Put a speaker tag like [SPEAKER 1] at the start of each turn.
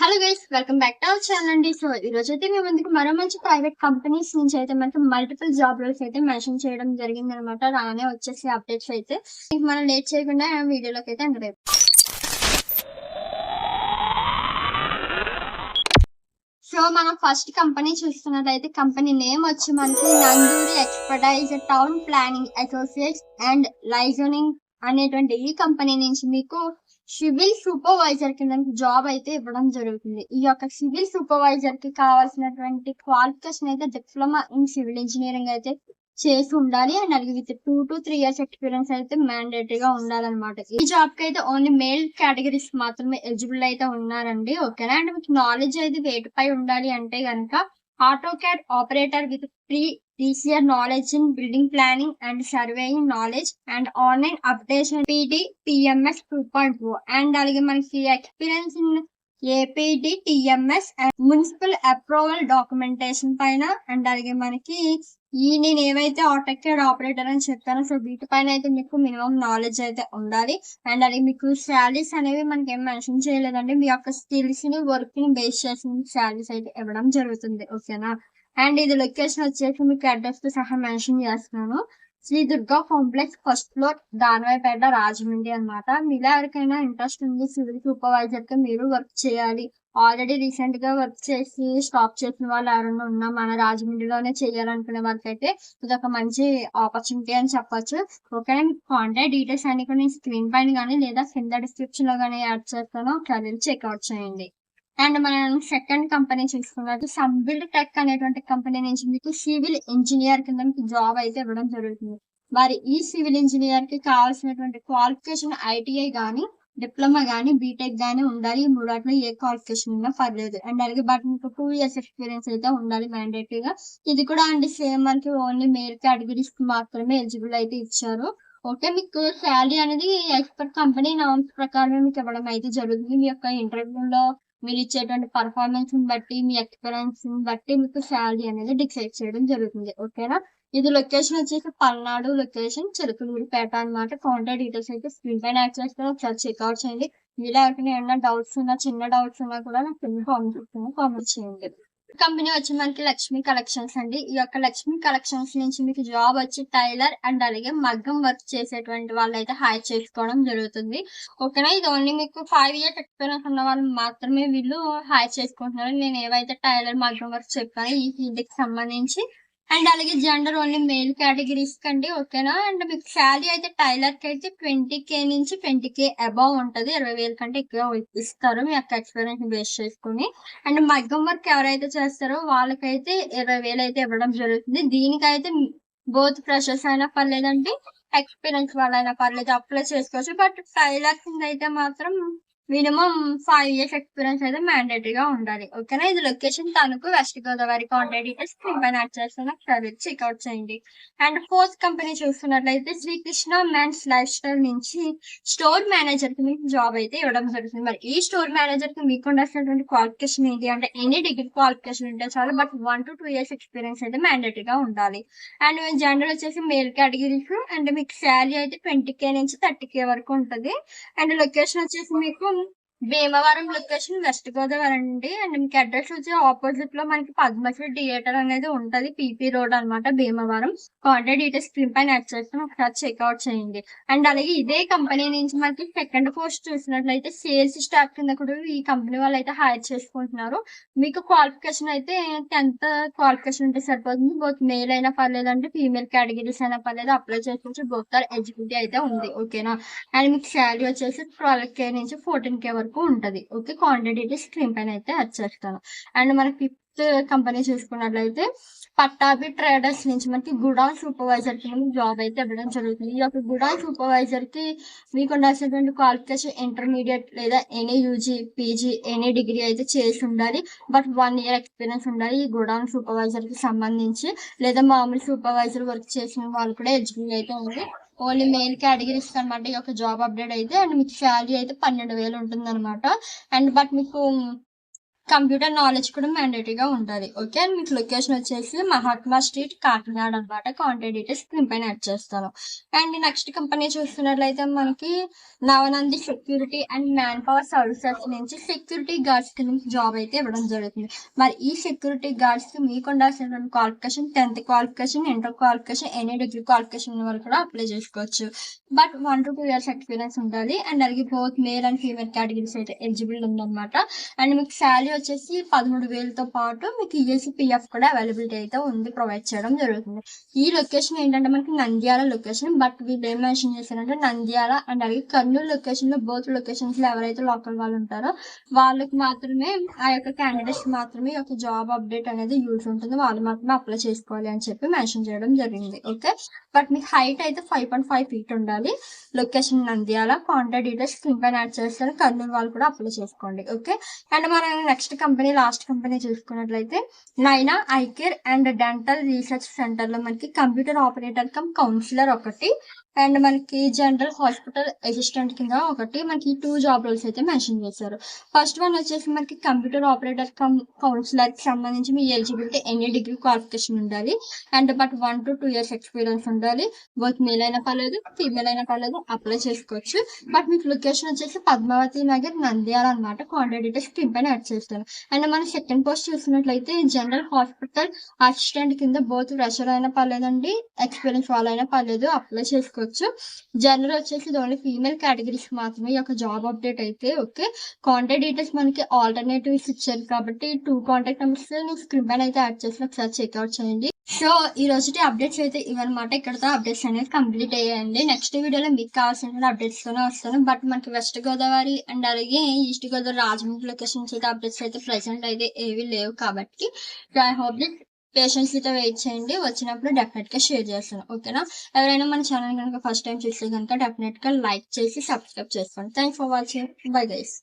[SPEAKER 1] Hello guys, welcome back to our channel అండి. So ఈ రోజు అయితే మేము ముందుకు మరో మంచి ప్రైవేట్ కంపెనీస్ నుంచి అయితే మనకి మల్టిపుల్ జాబ్ రోల్స్ అయితే మెన్షన్ చేయడం జరిగింది అనమాట. రానే వచ్చేసి అప్డేట్స్ అయితే మనం లేట్ చేయకుండా వీడియోలోకి అయితే ఎంటర్ అయిపోయి. సో మనం ఫస్ట్ కంపెనీ చూస్తున్నట్లయితే కంపెనీ నేమ్ వచ్చి మనకి Nanduri expertise town planning associates and liaisoning అనేటువంటి ఈ కంపెనీ నుంచి మీకు సివిల్ సూపర్వైజర్ కింద జాబ్ అయితే ఇవ్వడం జరుగుతుంది. ఈ యొక్క సివిల్ సూపర్వైజర్ కి కావాల్సినటువంటి క్వాలిఫికేషన్ అయితే డిప్లొమా ఇన్ సివిల్ ఇంజనీరింగ్ అయితే చేసి ఉండాలి. అండ్ అలాగే విత్ 2 to 3 years ఎక్స్పీరియన్స్ అయితే మ్యాండేటరీగా ఉండాలన్నమాట. ఈ జాబ్ కి అయితే ఓన్లీ మేల్ కేటగిరీస్ మాత్రమే ఎలిజిబుల్ అయితే ఉన్నారండి. ఓకేనా. అండ్ మీకు నాలెడ్జ్ అయితే వేటిపై ఉండాలి అంటే కనుక AutoCAD operator with DCR knowledge in building planning and surveying knowledge and online updation PD PMS 2.0 and అలాగే మనకి experience in APD TMS and municipal approval documentation పైన అండ్ అలాగే మనకి నేను ఏవైతే AutoCAD ఆపరేటర్ అని చెప్పానో సో వీటిపైన అయితే మీకు మినిమం నాలెడ్జ్ అయితే ఉండాలి. అండ్ అలాగే మీకు శాలరీస్ అనేవి మనకి ఏం మెన్షన్ చేయలేదండి. మీ యొక్క స్కిల్స్ ని వర్క్ ని బేస్ చేసి శాలరీస్ అయితే ఇవ్వడం జరుగుతుంది. ఓకేనా. అండ్ ఇది లొకేషన్ వచ్చేసి మీకు అడ్రస్ తో సహా మెన్షన్ చేస్తున్నాను. Shri Durga complex first floor Danavaipeta Rajahmundry అనమాట. మీలో ఎవరికైనా ఇంట్రెస్ట్ ఉంది సివిల్ సూపర్వైజర్ గా మీరు వర్క్ చేయాలి, ఆల్రెడీ రీసెంట్ గా వర్క్ చేసి స్టాప్ చేసిన వాళ్ళు ఎవరైనా ఉన్నా మన రాజమండ్రిలోనే చేయాలనుకునే వాళ్ళకైతే ఇది ఒక మంచి ఆపర్చునిటీ అని చెప్పొచ్చు. ఓకేనా. మీకు కాంటాక్ట్ డీటెయిల్స్ అన్ని కూడా స్క్రీన్ పైన కానీ లేదా కింద డిస్క్రిప్షన్ లో కానీ యాడ్ చేస్తాను, ఒకసారి చెక్అవుట్ చేయండి. అండ్ మనం సెకండ్ కంపెనీ చూసుకున్నట్టు సంబిల్డ్ టెక్ అనేటువంటి కంపెనీ నుంచి మీకు సివిల్ ఇంజనీర్ కింద మీకు జాబ్ అయితే ఇవ్వడం జరుగుతుంది. మరి ఈ సివిల్ ఇంజనీర్ కి కావాల్సినటువంటి క్వాలిఫికేషన్ ITI గానీ డిప్లొమా గానీ బీటెక్ గానీ ఉండాలి. ఈ మూడాట్లో ఏ క్వాలిఫికేషన్ ఉన్నా పర్లేదు. అండ్ అలాగే బట్ మీకు 2 years ఎక్స్పీరియన్స్ అయితే ఉండాలి మ్యాండేటరీగా. ఇది కూడా అండి సేమ్ మనకి ఓన్లీ మేల్ కేటగిరీస్ కి మాత్రమే ఎలిజిబుల్ అయితే ఇచ్చారు. ఓకే. మీకు శాలరీ అనేది ఎక్స్పర్ట్ కంపెనీ నామ్స్ ప్రకారమే మీకు ఇవ్వడం అయితే జరుగుతుంది. మీ యొక్క ఇంటర్వ్యూలో మీరు ఇచ్చేటువంటి పర్ఫార్మెన్స్ ని బట్టి మీ ఎక్స్పీరియన్స్ ని బట్టి మీకు శాలరీ అనేది డిసైడ్ చేయడం జరుగుతుంది. ఓకేనా. ఇది లొకేషన్ వచ్చేసి పల్నాడు లొకేషన్ చిలకలూరిపేట అనమాట. కాంటాక్ట్ డీటెయిల్స్ అయితే స్క్రీన్ పైన యాడ్ చేస్తాను, ఒకసారి చెక్అవుట్ చేయండి. మీలో ఎవరికైనా ఏమైనా డౌట్స్ ఉన్నా చిన్న డౌట్స్ ఉన్నా కూడా నాకు కింద కామెంట్ చేయండి. కంపెనీ వచ్చి మనకి లక్ష్మీ కలెక్షన్స్ అండి. ఈ యొక్క లక్ష్మీ కలెక్షన్స్ నుంచి మీకు జాబ్ వచ్చి టైలర్ అండ్ అలాగే మగ్గం వర్క్ చేసేటువంటి వాళ్ళు అయితే హైర్ చేసుకోవడం జరుగుతుంది. ఓకేనా. ఇది ఓన్లీ మీకు 5 years ఎక్స్పీరియన్స్ ఉన్న వాళ్ళు మాత్రమే వీళ్ళు హైర్ చేసుకుంటున్నారు. నేను ఏవైతే టైలర్ మగ్గం వర్క్ చెప్పానో ఈ ఫీల్డ్ కి సంబంధించి అండ్ అలాగే జెండర్ ఓన్లీ మేల్ కేటగిరీస్ కండి. ఓకేనా. అండ్ మీకు శాలరీ అయితే టైలర్ కి అయితే 20K నుంచి 20K అబౌవ్ ఉంటది. 20,000 కంటే ఎక్కువ ఇస్తారు మీ యొక్క ఎక్స్పీరియన్స్ బేస్ చేసుకుని. అండ్ మగ్గం వర్క్ ఎవరైతే చేస్తారో వాళ్ళకైతే 20,000 అయితే ఇవ్వడం జరుగుతుంది. దీనికైతే బోత్ ఫ్రెషర్స్ అయినా పర్లేదండి, ఎక్స్పీరియన్స్ వాళ్ళైనా పర్లేదు, అప్లై చేసుకోవచ్చు. బట్ టైలర్ కింద అయితే మాత్రం మినిమం 5 years ఎక్స్పీరియన్స్ అయితే మ్యాండేటరీగా ఉండాలి. ఓకేనా. ఇది location Tanuku west Godavari. Contact details screen పైన యాడ్ చేస్తాను, ఒకసారి చెక్అవుట్ చేయండి. అండ్ ఫోర్త్ కంపెనీ చూస్తున్నట్లయితే శ్రీకృష్ణ మెన్స్ లైఫ్ స్టైల్ నుంచి స్టోర్ మేనేజర్ కి మీకు జాబ్ అయితే ఇవ్వడం జరుగుతుంది. మరి ఈ స్టోర్ మేనేజర్ కి మీకు ఉండాల్సినటువంటి క్వాలిఫికేషన్ ఏంటి అంటే ఎనీ డిగ్రీ క్వాలిఫికేషన్ ఉంటే చాలు, బట్ 1 to 2 years ఎక్స్పీరియన్స్ అయితే మ్యాండేటరీగా ఉండాలి. అండ్ జెండర్ వచ్చేసి మేల్ కేటగిరీస్. అండ్ మీకు శాలరీ అయితే 20K నుంచి 30K వరకు ఉంటుంది. అండ్ లొకేషన్ వచ్చేసి మీకు భీమవరం లొకేషన్ వెస్ట్ గోదావరి అండి. అండ్ మీకు అడ్రస్ వచ్చి ఆపోజిట్ లో మనకి పద్మశ్రీ థియేటర్ అనేది ఉంటది, PP రోడ్ అనమాట, భీమవరం. కాంటాక్ట్ డీటెయిల్స్ స్క్రీన్ పైన యాడ్ చేస్తాను, ఒకసారి చెక్అవుట్ చేయండి. అండ్ అలాగే ఇదే కంపెనీ నుంచి మనకి సెకండ్ పోస్ట్ చూసినట్లయితే సేల్స్ స్టాఫ్ కింద కూడా ఈ కంపెనీ వాళ్ళు అయితే హైర్ చేసుకుంటున్నారు. మీకు క్వాలిఫికేషన్ అయితే 10th క్వాలిఫికేషన్ ఉంటే సరిపోతుంది. బోత్ మేల్ అయినా పర్లేదు అంటే ఫీమేల్ కేటగిరీస్ అయినా పర్లేదు, అప్లై చేసుకోవచ్చు. బోత్ ఆర్ ఎలిజిబిలిటీ అయితే ఉంది. ఓకేనా. అండ్ మీకు శాలరీ వచ్చేసి 12K నుంచి 14K వరకు ఉంటది. ఓకే. కాంటాక్ట్ డీటెయిల్స్ స్క్రీన్ పైన అయితే యాడ్ చేస్తాను. అండ్ మనకి ఫిఫ్త్ కంపెనీ చూసుకున్నట్లయితే పట్టాభి ట్రేడర్స్ నుంచి మనకి గుడాన్ సూపర్వైజర్ కి జాబ్ అయితే ఇవ్వడం జరుగుతుంది. ఈ యొక్క గుడాన్ సూపర్వైజర్ కి మీకు ఉండాల్సినటువంటి క్వాలిఫికేషన్ ఇంటర్మీడియట్ లేదా any UG PG any degree అయితే చేసి ఉండాలి. బట్ 1 year ఎక్స్పీరియన్స్ ఉండాలి ఈ గుడాన్ సూపర్వైజర్ కి సంబంధించి. లేదా మామూలు సూపర్వైజర్ వర్క్ చేసిన వాళ్ళు కూడా ఎలిజిబుల్ అయితే ఉంది. ఓన్లీ మెయిల్ కేటగిరీస్ అనమాట ఈ యొక్క జాబ్ అప్డేట్ అయితే. అండ్ మీకు శాలరీ అయితే 12,000 ఉంటుంది అనమాట. అండ్ బట్ మీకు కంప్యూటర్ నాలెడ్జ్ కూడా మ్యాండేటరీగా ఉండాలి. ఓకే. అండ్ మీకు లొకేషన్ వచ్చేసి మహాత్మా స్ట్రీట్, కాకినాడ అనమాట. కాంటాక్ట్ డీటెయిల్స్ స్క్రీన్ పైన యాడ్ చేస్తాను. అండ్ నెక్స్ట్ కంపెనీ చూస్తున్నట్లయితే మనకి Navanandi security and man power services నుంచి సెక్యూరిటీ గార్డ్స్ కింద జాబ్ అయితే ఇవ్వడం జరుగుతుంది. మరి ఈ సెక్యూరిటీ గార్డ్స్ కి మీకు ఉండాల్సిన qualification 10th qualification, inter qualification, any degree qualification వాళ్ళు కూడా అప్లై చేసుకోవచ్చు. బట్ 1 to 2 years ఎక్స్పీరియన్స్ ఉండాలి. అండ్ అలాగే both male and female categories అయితే ఎలిజిబుల్ ఉందన్నమాట. అండ్ మీకు శాలరీ వచ్చేసి 13,000తో పాటు మీకు ఈఎస్సీ పిఎఫ్ కూడా అవైలబిలిటీ అయితే ఉంది, ప్రొవైడ్ చేయడం జరుగుతుంది. ఈ లొకేషన్ ఏంటంటే మనకి నంద్యాల లొకేషన్. బట్ వీళ్ళు ఏం మెన్షన్ చేశారంటే నంద్యాల అండ్ అలాగే కర్నూలు లొకేషన్ లో, బోత్ లొకేషన్స్ లో ఎవరైతే లోకల్ వాళ్ళు ఉంటారో వాళ్ళకి మాత్రమే, ఆ యొక్క క్యాండిడేట్స్ మాత్రమే ఈ యొక్క జాబ్ అప్డేట్ అనేది యూజ్ ఉంటుంది, వాళ్ళు మాత్రమే అప్లై చేసుకోవాలి అని చెప్పి మెన్షన్ చేయడం జరిగింది. ఓకే. బట్ మీకు హైట్ అయితే 5.5 feet ఉండాలి. Location Nandyal. Contact details screen పైన యాడ్ చేస్తారు. కర్నూలు వాళ్ళు కూడా అప్లై చేసుకోండి. ఓకే. అండ్ మనం నెక్స్ట్ కంపెనీ, లాస్ట్ కంపెనీ చూసుకున్నట్లయితే నైనా I care and dental research centre లో మనకి కంప్యూటర్ ఆపరేటర్ కమ్ కౌన్సిలర్ ఒకటి, అండ్ మనకి జనరల్ హాస్పిటల్ అసిస్టెంట్ కింద ఒకటి, మనకి 2 జాబ్ రోల్స్ అయితే మెన్షన్ చేశారు. ఫస్ట్ వన్ వచ్చేసి మనకి కంప్యూటర్ ఆపరేటర్ కమ్ కౌన్సిలర్ కి సంబంధించి మీ ఎలిజిబిలిటీ ఎనీ డిగ్రీ క్వాలిఫికేషన్ ఉండాలి. And but 1 to 2 years experience ఉండాలి. బోత్ మేల్ అయినా పర్లేదు, ఫీమేల్ అయినా పర్లేదు, అప్లై చేసుకోవచ్చు. బట్ మీకు లొకేషన్ వచ్చేసి పద్మావతి నగర్, నంద్యాల అనమాట. కాంటాక్ట్ డీటెయిల్స్ స్క్రీన్ పైన యాడ్ చేస్తాను. అండ్ మన సెకండ్ పోస్ట్ చూసినట్లయితే జనరల్ హాస్పిటల్ అసిస్టెంట్ కింద బోత్ ఫ్రెషర్ అయినా పర్లేదండి, ఎక్స్పీరియన్స్ వాళ్ళైనా పర్లేదు, అప్లై చేసుకోవచ్చు. జనరల్ వచ్చేసి ఓన్లీ ఫీమేల్ కేటగిరీస్ మాత్రమే ఈ యొక్క జాబ్ అప్డేట్ అయితే. ఓకే. కాంటాక్ట్ డీటెయిల్స్ మనకి ఆల్టర్నేటివ్స్ ఇచ్చారు కాబట్టి 2 కాంటాక్ట్ నెంబర్స్ నేను స్క్రీన్ పైన అయితే యాడ్ చేసి ఒకసారి చెక్అవుట్ చేయండి. సో ఈ రోజుటి అప్డేట్స్ అయితే ఇవన్నమాట. ఇక్కడతో అప్డేట్స్ అనేది కంప్లీట్ అయ్యాయండి. నెక్స్ట్ వీడియోలో మీకు కావాల్సిన అప్డేట్స్ తోనే వస్తాను. బట్ మనకి వెస్ట్ గోదావరి అండ్ అలాగే ఈస్ట్ గోదావరి, రాజమండ్రి లొకేషన్స్ అయితే అప్డేట్స్ అయితే ప్రెసెంట్ అయితే ఏవి లేవు కాబట్టి ఐ హోప్ దిట్ పేషెన్స్ అయితే వెయిట్ చేయండి. వచ్చినప్పుడు డెఫినెట్ గా షేర్ చేస్తాను. ఓకేనా. ఎవరైనా మన ఛానల్ కనుక ఫస్ట్ టైం చూస్తే కనుక డెఫినెట్ గా లైక్ చేసి సబ్స్క్రైబ్ చేసుకోండి. Thanks for watching. Bye guys.